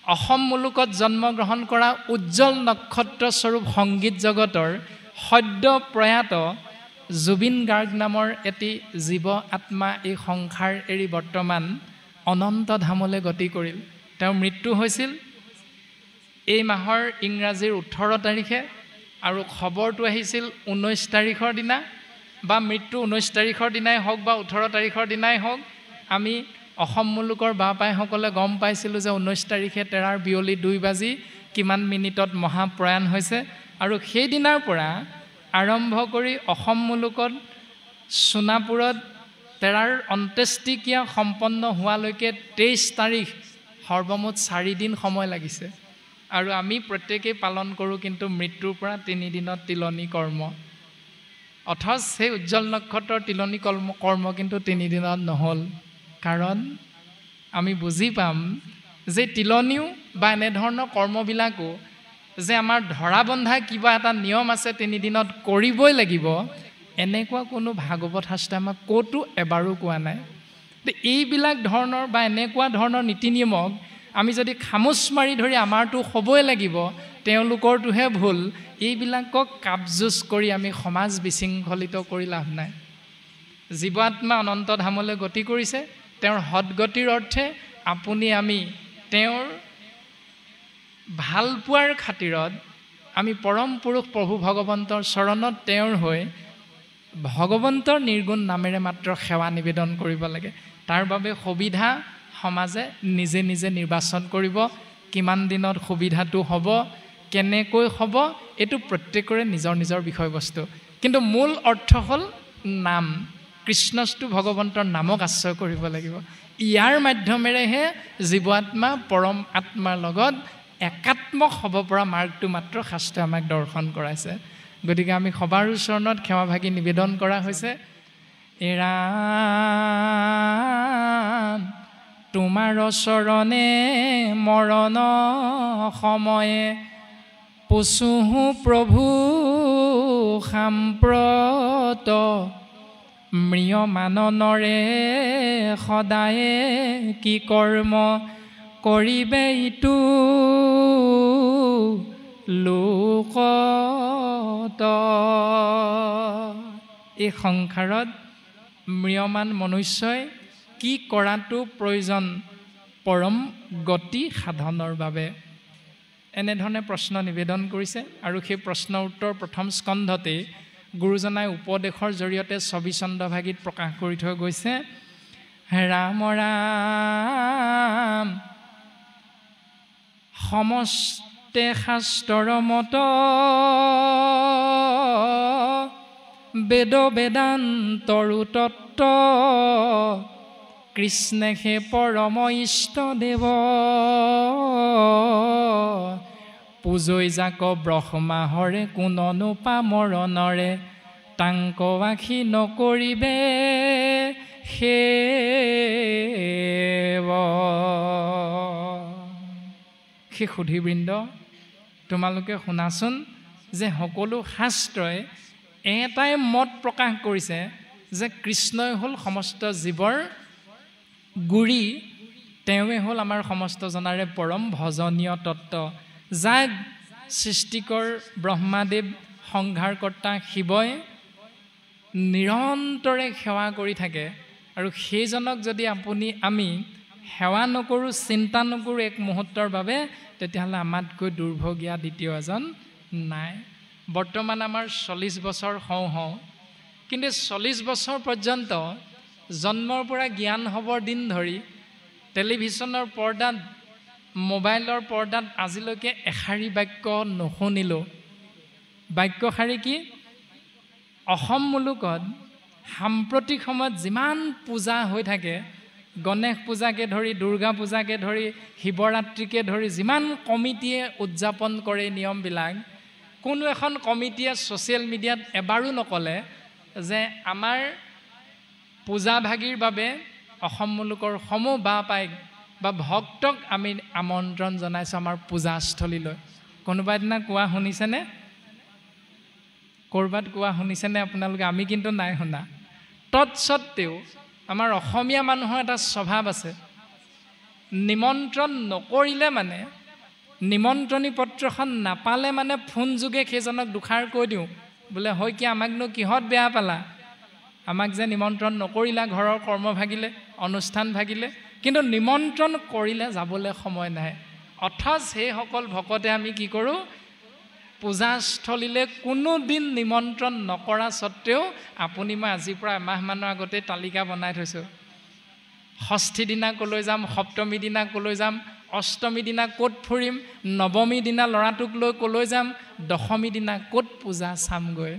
অসম মুলুকত জন্মগ্ৰহণ কৰা উজ্জ্বল নক্ষত্ৰ স্বৰূপ সংগীত জগতৰ সদ্য প্ৰয়াত জুবিন গাৰ্গ নামৰ এটি জীৱ আত্মা এই সংসাৰ এৰি বৰ্তমান অনন্ত ধামলৈ গতি কৰিল। তেওঁৰ মৃত্যু হৈছিল এই মাহৰ ইংৰাজীৰ 18 তাৰিখে আৰু খবৰটো আহিছিল 19 তাৰিখৰ দিনা, বা মৃত্যু 19 তাৰিখৰ দিনাই হওক বা 18 তাৰিখৰ দিনাই হওক, আমি অসম মুলুকৰ বাপাইসকলে গম পাইছিলোঁ যে 19 তাৰিখে তেৰাৰ বিয়লি 2 বাজি কিমান মিনিটত মহাপ্ৰয়াণ হৈছে। আৰু সেইদিনাৰ পৰা আৰম্ভ কৰি অসম মুলুকত সোণাপুৰত তেৰাৰ অন্ত্যেষ্টিক্ৰিয়া সম্পন্ন হোৱালৈকে 23 তাৰিখ সৰ্বমুঠ 4 দিন সময় লাগিছে। আৰু আমি প্ৰত্যেকেই পালন কৰোঁ কিন্তু মৃত্যুৰ পৰা 3 দিনত তিলনী কৰ্ম, অথচ সেই উজ্জ্বল নক্ষত্ৰৰ তিলনী কৰ্ম কিন্তু 3 দিনত নহ'ল। কাৰণ আমি বুজি পাম যে তিলনীও বা এনেধৰণৰ কৰ্মবিলাকো যে আমাৰ ধৰা বন্ধা কিবা এটা নিয়ম আছে 3 দিনত কৰিবই লাগিব, এনেকুৱা কোনো ভাগৱত শাস্ত্ৰই আমাক ক'তো এবাৰো কোৱা নাই। এইবিলাক ধৰণৰ বা এনেকুৱা ধৰণৰ নীতি নিয়মক আমি যদি খামোচ মাৰি ধৰি আমাৰটো হ'বই লাগিব, তেওঁলোকৰটোহে ভুল, এইবিলাকক কাপজুচ কৰি আমি সমাজ বিশৃংখলিত কৰি লাভ নাই। জীৱাত্মা অনন্ত ধামলৈ গতি কৰিছে, তেওঁৰ সদগতিৰ অৰ্থে আপুনি আমি তেওঁৰ ভালপোৱাৰ খাতিৰত আমি পৰম পুৰুষ প্ৰভু ভগৱন্তৰ চৰণত তেওঁৰ হৈ ভগৱন্তৰ নিৰ্গুণ নামেৰে মাত্ৰ সেৱা নিবেদন কৰিব লাগে। তাৰ বাবে সুবিধা সমাজে নিজে নিজে নিৰ্বাচন কৰিব, কিমান দিনত সুবিধাটো হ'ব, কেনেকৈ হ'ব, এইটো প্ৰত্যেকৰে নিজৰ নিজৰ বিষয়বস্তু। কিন্তু মূল অৰ্থ হ'ল নাম, কৃষ্ণস্তু ভগৱন্তৰ নামক আশ্ৰয় কৰিব লাগিব। ইয়াৰ মাধ্যমেৰেহে জীৱাত্মা পৰম আত্মাৰ লগত একাত্মক হ'ব পৰা মাৰ্গটো মাত্ৰ শাস্ত্ৰই আমাক দৰ্শন কৰাইছে। গতিকে আমি সবাৰ ওচৰত ক্ষমা ভাগি নিবেদন কৰা হৈছে, ৰাম তোমাৰ চৰণে মৰণ সময়ে পুচুহু প্ৰভু সাম্প্ৰত, মৃয়মাননৰে সদায়ে কি কৰ্ম কৰিবে ইটো লোকত। এই সংসাৰত ম্ৰিয়মান মনুষ্যই কি কৰাটো প্ৰয়োজন পৰম গতি সাধনৰ বাবে, এনেধৰণে প্ৰশ্ন নিবেদন কৰিছে। আৰু সেই প্ৰশ্নৰ উত্তৰ প্ৰথম স্কন্ধতেই গুৰুজনাই উপদেশৰ জৰিয়তে ছবিচন্দ্ৰভাগীত প্ৰকাশ কৰি থৈ গৈছে। ৰাম ৰাম সমস্তে শাস্ত্ৰৰ মত, বেদ বেদান্তৰো তত্ত্ব, কৃষ্ণে হে পৰম ইষ্ট দেৱ, পূজৈ যাক ব্ৰহ্মাহৰে কোননো পামৰণৰে, তাংক আখি নকৰিবে সেৱ। সেই সুধীবৃন্দ, তোমালোকে শুনাচোন যে সকলো শাস্ত্ৰই এটাই মত প্ৰকাশ কৰিছে যে কৃষ্ণই হ'ল সমস্ত জীৱৰ গুৰি, তেওঁৱে হ'ল আমাৰ সমস্ত জনাৰে পৰম ভজনীয় তত্ত্ব, যাক সৃষ্টিকৰ ব্ৰহ্মাদেৱ সংহাৰকৰ্তা শিৱই নিৰন্তৰে সেৱা কৰি থাকে। আৰু সেইজনক যদি আমি সেৱা নকৰোঁ, চিন্তা নকৰোঁ এক মুহূৰ্তৰ বাবে, তেতিয়াহ'লে আমাতকৈ দুৰ্ভগীয়া দ্বিতীয় এজন নাই। বৰ্তমান আমাৰ 40 বছৰ হওঁ হওঁ, কিন্তু 40 বছৰ পৰ্যন্ত জন্মৰ পৰা জ্ঞান হ'বৰ দিন ধৰি টেলিভিশ্যনৰ পৰ্দাত, মোবাইলৰ পৰ্দাত আজিলৈকে এষাৰি বাক্য নুশুনিলোঁ। বাক্যশাৰী কি? অসম মুলুকত সাম্প্ৰতিক সময়ত যিমান পূজা হৈ থাকে, গণেশ পূজাকে ধৰি, দুৰ্গা পূজাকে ধৰি, শিৱৰাত্ৰিকে ধৰি যিমান কমিটিয়ে উদযাপন কৰে নিয়মবিলাক, কোনো এখন কমিটিয়ে ছ'চিয়েল মিডিয়াত এবাৰো নক'লে যে আমাৰ পূজাভাগীৰ বাবে অসম মুলুকৰ সমূহ বাপাইক বা ভক্তক আমি আমন্ত্ৰণ জনাইছোঁ আমাৰ পূজাস্থলীলৈ। কোনোবা এদিনা কোৱা শুনিছেনে? ক'ৰবাত কোৱা শুনিছেনে আপোনালোকে? আমি কিন্তু নাই শুনা। তৎসত্ত্বেও আমাৰ অসমীয়া মানুহৰ এটা স্বভাৱ আছে, নিমন্ত্ৰণ নকৰিলে মানে নিমন্ত্ৰণী পত্ৰখন নাপালে মানে ফোন যোগে সেইজনক দুখাৰ কৈ দিওঁ বোলে হয় কি আমাকনো কিহত বেয়া পালা আমাক যে নিমন্ত্ৰণ নকৰিলা ঘৰৰ কৰ্ম ভাগিলে অনুষ্ঠান ভাগিলে কিন্তু নিমন্ত্ৰণ কৰিলে যাবলৈ সময় নাই অথচ সেইসকল ভকতে আমি কি কৰোঁ পূজাস্থলীলৈ কোনো দিন নিমন্ত্ৰণ নকৰা স্বত্তেও আপুনি মই আজিৰ পৰা এমাহমানৰ আগতে তালিকা বনাই থৈছোঁ ষষ্ঠী দিনা ক'লৈ যাম সপ্তমী দিনা ক'লৈ যাম অষ্টমী দিনা ক'ত ফুৰিম নৱমী দিনা ল'ৰাটোক লৈ ক'লৈ যাম দশমী দিনা ক'ত পূজা চামগৈ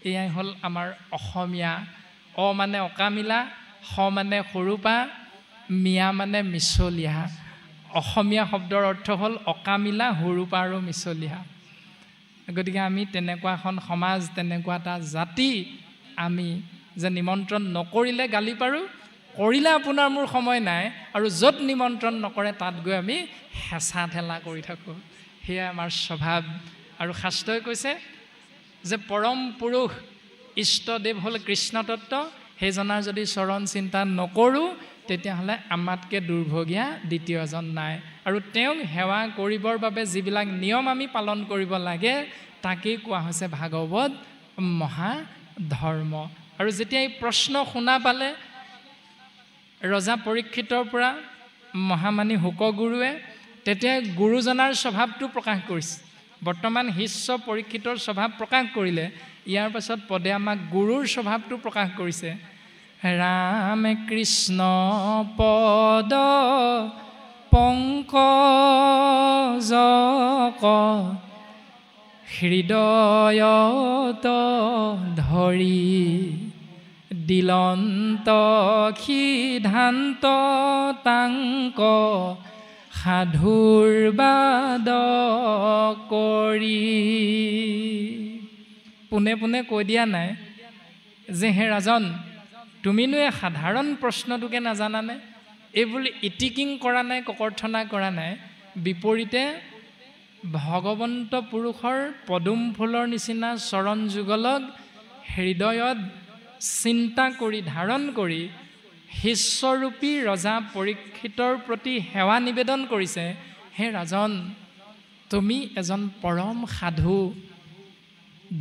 এয়াই হ'ল আমাৰ অসমীয়া অ মানে অকামিলা স মানে সৰুপা মিয়া মানে মিছলীয়া অসমীয়া শব্দৰ অৰ্থ হ'ল অকামিলা সৰুপা আৰু মিছলীয়া গতিকে আমি তেনেকুৱা এখন সমাজ তেনেকুৱা এটা জাতি আমি যে নিমন্ত্ৰণ নকৰিলে গালি পাৰোঁ কৰিলে আপোনাৰ মোৰ সময় নাই আৰু য'ত নিমন্ত্ৰণ নকৰে তাত গৈ আমি হেঁচা ঠেলা কৰি থাকোঁ সেয়া আমাৰ স্বভাৱ আৰু শাস্ত্ৰই কৈছে যে পৰম পুৰুষ ইষ্টদেৱ হ'ল কৃষ্ণ তত্ত্ব সেইজনাৰ যদি চৰণ চিন্তা নকৰোঁ তেতিয়াহ'লে আমাতকৈ দুৰ্ভগীয়া দ্বিতীয় এজন নাই আৰু তেওঁক সেৱা কৰিবৰ বাবে যিবিলাক নিয়ম আমি পালন কৰিব লাগে তাকেই কোৱা হৈছে ভাগৱত মহাধৰ্ম আৰু যেতিয়া এই প্ৰশ্ন শুনা পালে ৰজা পৰীক্ষিতৰ পৰা মহামানী শুকগুৰুৱে তেতিয়া গুৰুজনাৰ স্বভাৱটো প্ৰকাশ কৰিছে বৰ্তমান শিষ্য পৰীক্ষিতৰ স্বভাৱ প্ৰকাশ কৰিলে ইয়াৰ পাছত পদে আমাক গুৰুৰ স্বভাৱটো প্ৰকাশ কৰিছে ৰাম কৃষ্ণ পদ পংকজক হৃদয়ত ধৰি দিলন্ত সিদ্ধান্ত তাংক সাধুৰ বাদ কৰি পোনে পোনে কৈ দিয়া নাই যে হে ৰাজন তুমিনো এই সাধাৰণ প্ৰশ্নটোকে নাজানানে এই বুলি ইটিকিং কৰা নাই ককৰ্থনা কৰা নাই বিপৰীতে ভগৱন্ত পুৰুষৰ পদুম ফুলৰ নিচিনা চৰণ যুগলক হৃদয়ত চিন্তা কৰি ধাৰণ কৰি শিষ্যৰূপী ৰজা পৰীক্ষিতৰ প্ৰতি সেৱা নিবেদন কৰিছে হে ৰাজন তুমি এজন পৰম সাধু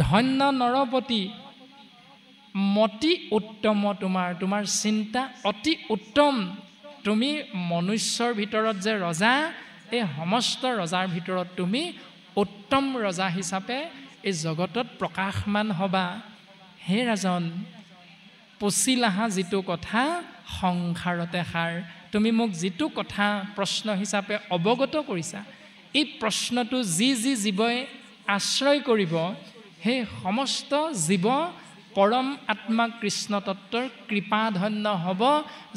ধন্য নৰপতি মতি উত্তম তোমাৰ চিন্তা অতি উত্তম তুমি মনুষ্যৰ ভিতৰত যে ৰজা এই সমস্ত ৰজাৰ ভিতৰত তুমি উত্তম ৰজা হিচাপে এই জগতত প্ৰকাশমান হ'বা হে ৰাজন পচিলাহা যিটো কথা সংসাৰতে সাৰ তুমি মোক যিটো কথা প্ৰশ্ন হিচাপে অৱগত কৰিছা এই প্ৰশ্নটো যি জীৱই আশ্ৰয় কৰিব সেই সমস্ত জীৱ পৰম আত্মা কৃষ্ণ তত্ত্বৰ কৃপাধন্য হ'ব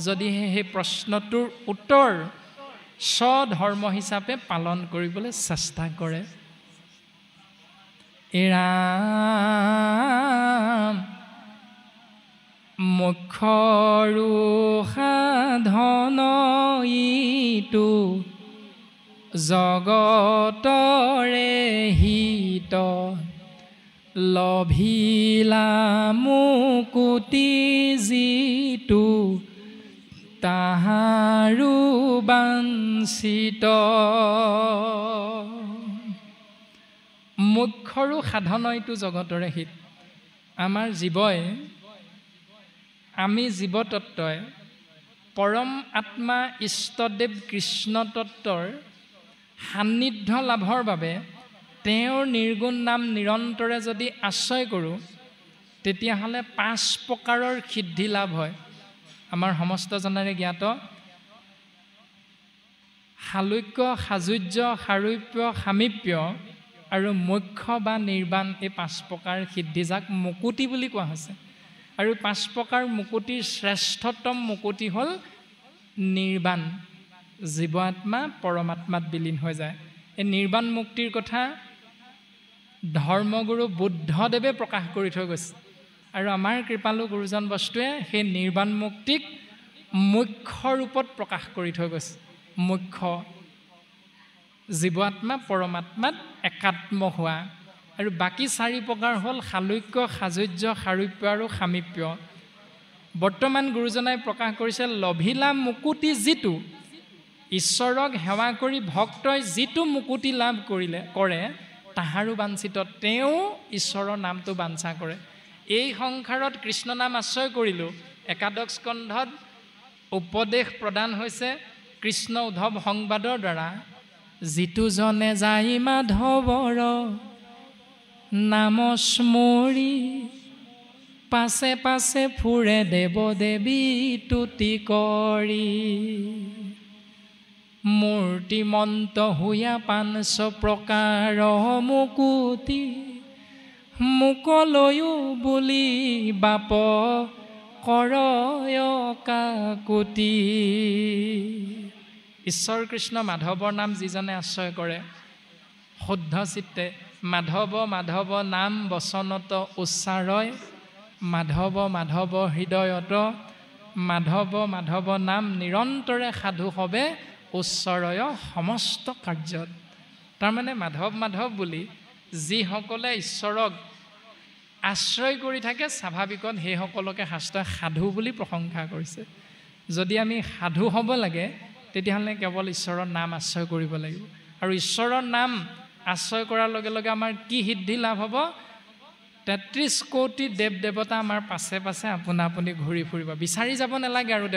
যদিহে সেই প্ৰশ্নটোৰ উত্তৰ স্বধৰ্ম হিচাপে পালন কৰিবলৈ চেষ্টা কৰে এৰাম মুখৰো সাধন ইটো জগতৰে হিত লভিলা মুকুতি যিটো তাহাৰো বাঞ্ছিত মুখ্যৰো সাধন এইটো জগতৰে হিত আমাৰ জীৱই আমি জীৱতত্ত্বই পৰম আত্মা ইষ্টদেৱ কৃষ্ণ তত্ত্বৰ সান্নিধ্য লাভৰ বাবে তেওঁৰ নিৰ্গুণ নাম নিৰন্তৰে যদি আশ্ৰয় কৰোঁ তেতিয়াহ'লে 5 প্ৰকাৰৰ সিদ্ধি লাভ হয় আমাৰ সমস্ত জনৰে জ্ঞাত শালুক্য সাজুৰ্য সাৰূপ্য সামীপ্য আৰু মোক্ষ বা নিৰ্বাণ এই 5 প্ৰকাৰ সিদ্ধি যাক মুকুতি বুলি কোৱা হৈছে আৰু 5 প্ৰকাৰ মুকুতিৰ শ্ৰেষ্ঠতম মুকুতি হ'ল নিৰ্বাণ জীৱ আত্মা পৰমাত্মাত বিলীন হৈ যায় এই নিৰ্বাণ মুক্তিৰ কথা ধৰ্মগুৰু বুদ্ধদেৱে প্ৰকাশ কৰি থৈ গৈছে আৰু আমাৰ কৃপালু গুৰুজন বস্তুৱে সেই নিৰ্বাণ মুক্তিক মুখ্য ৰূপত প্ৰকাশ কৰি থৈ গৈছে মুখ্য জীৱ আত্মা পৰমাত্মাত একাত্ম হোৱা আৰু বাকী 4 প্ৰকাৰ হ'ল শালুক্য সাজুৰ্য সাৰূপ্য আৰু সামীপ্য বৰ্তমান গুৰুজনাই প্ৰকাশ কৰিছে লভিলা মুকুতি যিটো ঈশ্বৰক সেৱা কৰি ভক্তই যিটো মুকুতি লাভ কৰে তাহাৰো বাঞ্ছিত, তেওঁ ঈশ্বৰৰ নামটো বাঞ্ছা কৰে। এই সংসাৰত কৃষ্ণ নাম আশ্ৰয় কৰিলোঁ। একাদশ স্কন্ধত উপদেশ প্ৰদান হৈছে কৃষ্ণ উদ্ধৱ সংবাদৰ দ্বাৰা, যিটো জনে যাই মাধৱৰ নাম স্মৰি, পাছে পাছে ফুৰে দেৱ দেৱী তুতি কৰি, মূৰ্তিমন্ত হুয়া ৫০০ প্ৰকাৰ মুকুতি, মুকলৈও বুলি বাপ কৰয় কাকুতি। ঈশ্বৰ কৃষ্ণ মাধৱৰ নাম যিজনে আশ্ৰয় কৰে শুদ্ধ চিত্তে, মাধৱ মাধৱ নাম বচনত উচ্চাৰয়, মাধৱ মাধৱ হৃদয়ত, মাধৱ মাধৱ নাম নিৰন্তৰে সাধু হবে উচ্চৰয় সমস্ত কাৰ্যত। তাৰমানে মাধৱ মাধৱ বুলি যিসকলে ঈশ্বৰক আশ্ৰয় কৰি থাকে স্বাভাৱিকত সেইসকলকে শাস্ত্ৰই সাধু বুলি প্ৰশংসা কৰিছে। যদি আমি সাধু হ'ব লাগে তেতিয়াহ'লে কেৱল ঈশ্বৰৰ নাম আশ্ৰয় কৰিব লাগিব। আৰু ঈশ্বৰৰ নাম আশ্ৰয় কৰাৰ লগে লগে আমাৰ কি সিদ্ধি লাভ হ'ব? ৩৩ কোটি দেৱ দেৱতা আমাৰ পাছে পাছে আপোনা আপুনি ঘূৰি ফুৰিব। বিচাৰি যাব নালাগে আৰু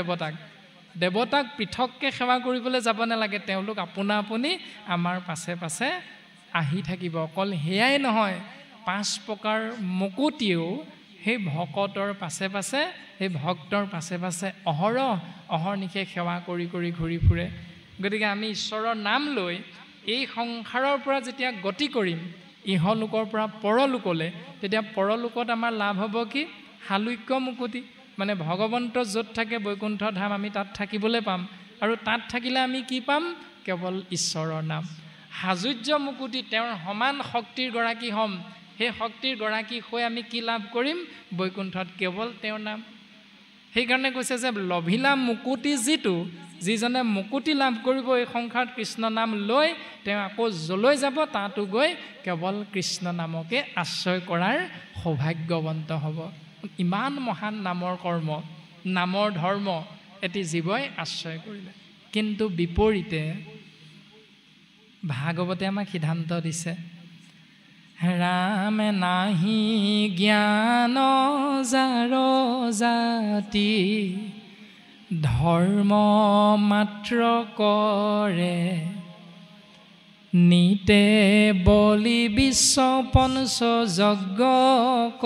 দেৱতাক পৃথককৈ সেৱা কৰিবলৈ যাব নালাগে, তেওঁলোক আপোনা আপুনি আমাৰ পাছে পাছে আহি থাকিব। অকল সেয়াই নহয়, ৫ প্ৰকাৰ মুকুতিও সেই ভকতৰ পাছে পাছে, সেই ভক্তৰ পাছে পাছে অহৰ্নিশে সেৱা কৰি কৰি ঘূৰি ফুৰে। গতিকে আমি ঈশ্বৰৰ নাম লৈ এই সংসাৰৰ পৰা যেতিয়া গতি কৰিম ইহলোকৰ পৰা পৰলোকলৈ, তেতিয়া পৰলোকত আমাৰ লাভ হ'ব কি? হালুক্য মুকুতি, মানে ভগৱন্ত য'ত থাকে বৈকুণ্ঠ ধাম, আমি তাত থাকিবলৈ পাম। আৰু তাত থাকিলে আমি কি পাম? কেৱল ঈশ্বৰৰ নাম। হাজোৰ্য মুকুতি, তেওঁৰ সমান শক্তিৰ গৰাকী হ'ম। সেই শক্তিৰ গৰাকী হৈ আমি কি লাভ কৰিম? বৈকুণ্ঠত কেৱল তেওঁৰ নাম। সেইকাৰণে কৈছে যে লভিলা মুকুতি যিজনে মুকুতি লাভ কৰিব এই সংসাৰত কৃষ্ণ নাম লৈ, তেওঁ আকৌ যলৈ যাব তাতো গৈ কেৱল কৃষ্ণ নামকে আশ্ৰয় কৰাৰ সৌভাগ্যৱন্ত হ'ব। ইমান মহান নামৰ কৰ্ম, নামৰ ধৰ্ম এটি জীৱই আশ্ৰয় কৰিলে। কিন্তু বিপৰীতে ভাগৱতে আমাক সিদ্ধান্ত দিছে, ৰামে নাহি জ্ঞান যাৰ জাতি, ধৰ্ম মাত্ৰ কৰে, নিতে বলি বিশ্ব পঞ্চ যজ্ঞক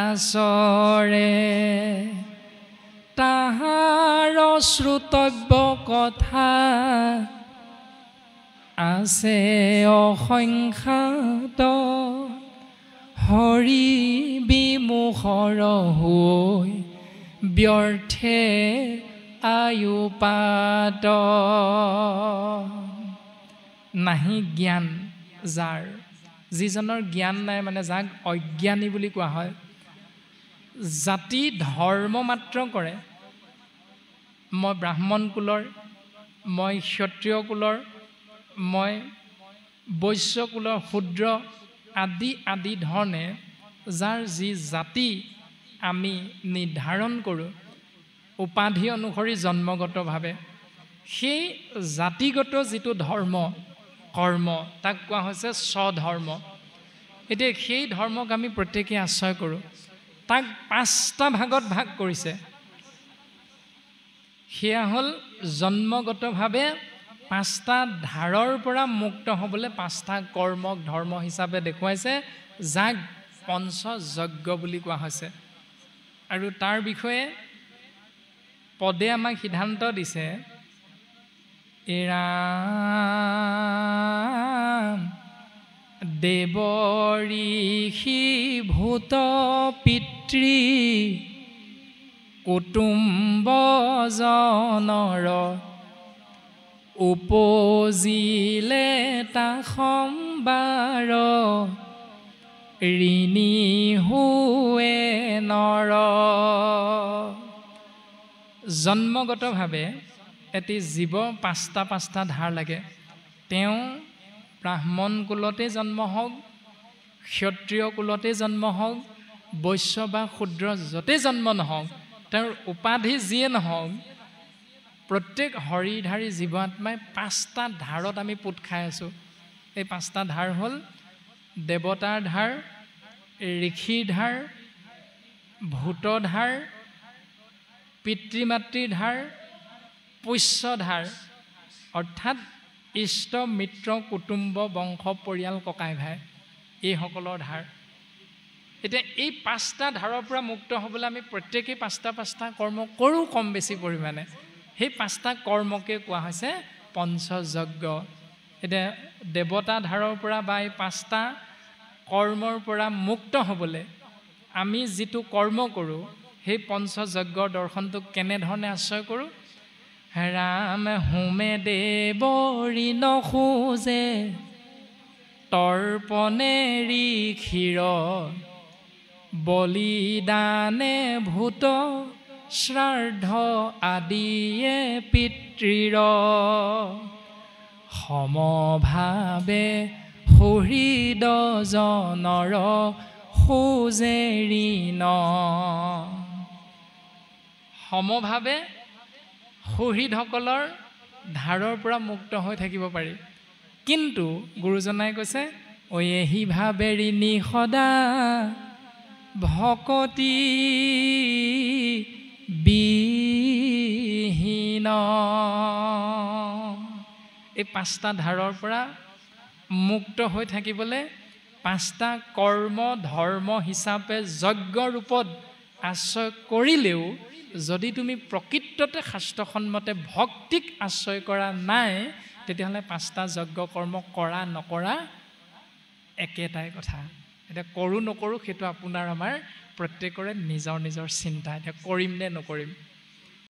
আচৰে, তাহাৰ শ্ৰুতব্য কথা আছে অসংখ্যাত, হৰি বিমুখৰ হৈ ব্যৰ্থে আয়ুপাত। নাহি জ্ঞান যাৰ, যিজনৰ জ্ঞান নাই, মানে যাক অজ্ঞানী বুলি কোৱা হয়। জাতি ধৰ্ম মাত্ৰ কৰে, মই ব্ৰাহ্মণ কুলৰ, মই ক্ষত্ৰিয় কুলৰ, মই বৈশ্য কুলৰ, শূদ্ৰ আদি ধৰণে যাৰ যি জাতি আমি নিৰ্ধাৰণ কৰোঁ উপাধি অনুসৰি জন্মগতভাৱে, সেই জাতিগত যিটো ধৰ্ম কৰ্ম তাক কোৱা হৈছে স্বধৰ্ম। এতিয়া সেই ধৰ্মক আমি প্ৰত্যেকেই আশ্ৰয় কৰোঁ। তাক ৫টা ভাগত ভাগ কৰিছে। সেয়া হ'ল জন্মগতভাৱে ৫টা ধাৰৰ পৰা মুক্ত হ'বলৈ ৫টা কৰ্মক ধৰ্ম হিচাপে দেখুৱাইছে, যাক পঞ্চযজ্ঞ বুলি কোৱা হৈছে। আৰু তাৰ বিষয়ে পদে আমাক সিদ্ধান্ত দিছে, ৰাম দেৱ ঋষি ভূত পিতৃ কুটুম্ব জনৰ, উপজিলে তা সম্বাৰ, ঋণী হুৱে নৰ। জন্মগতভাৱে এটি জীৱ ৫টা ধাৰ লাগে। তেওঁ ব্ৰাহ্মণ কুলতে জন্ম হওক, ক্ষত্ৰিয় কুলতে জন্ম হওক, বৈশ্য বা শূদ্ৰ য'তে জন্ম নহওক, তেওঁৰ উপাধি যিয়ে নহওক, প্ৰত্যেক হৰিধাৰী জীৱ আত্মাই 5টা ধাৰত আমি পোত খাই আছোঁ। এই 5টা ধাৰ হ'ল দেৱতাৰ ধাৰ, ঋষিৰ ধাৰ, ভূতৰ ধাৰ, পিতৃ মাতৃৰ ধাৰ, পুষ্য ধাৰ, অৰ্থাৎ ইষ্ট মিত্ৰ কুটুম্ব বংশ পৰিয়াল ককাই ভাই এইসকলৰ ধাৰ। এতিয়া এই 5টা ধাৰৰ পৰা মুক্ত হ'বলৈ আমি প্ৰত্যেকেই 5টা কৰ্ম কৰোঁ কম বেছি পৰিমাণে। সেই 5টা কৰ্মকে কোৱা হৈছে পঞ্চযজ্ঞ। এতিয়া দেৱতা ধাৰৰ পৰা বা এই 5টা কৰ্মৰ পৰা মুক্ত হ'বলৈ আমি যিটো কৰ্ম কৰোঁ সেই পঞ্চযজ্ঞৰ দৰ্শনটো কেনেধৰণে আশ্ৰয় কৰোঁ? ৰাম হোমে দেৱৰী নখোজে তৰ্পণেৰি ক্ষীৰ বলিদানে ভূত শ্ৰাদ্ধ আদিয়ে পিতৃৰ সমভাৱে সুহৃদ জনৰ খোজেৰি ন। সমভাৱে সুহৃদসকলৰ ধাৰৰ পৰা মুক্ত হৈ থাকিব পাৰি। কিন্তু গুৰুজনাই কৈছে এহি ভাৱেৰি নিসদা ভকতি বিহীন। এই 5টা ধাৰৰ পৰা মুক্ত হৈ থাকিবলৈ 5টা কৰ্ম ধৰ্ম হিচাপে যজ্ঞ ৰূপত আশ্ৰয় কৰিলেও যদি তুমি প্ৰকৃততে শাস্ত্ৰসন্মতে ভক্তিক আশ্ৰয় কৰা নাই তেতিয়াহ'লে 5টা যজ্ঞ কৰ্ম কৰা নকৰা একেটাই কথা। এতিয়া কৰোঁ নকৰোঁ সেইটো আপোনাৰ আমাৰ প্ৰত্যেকৰে নিজৰ নিজৰ চিন্তা। এতিয়া কৰিম নে নকৰিম।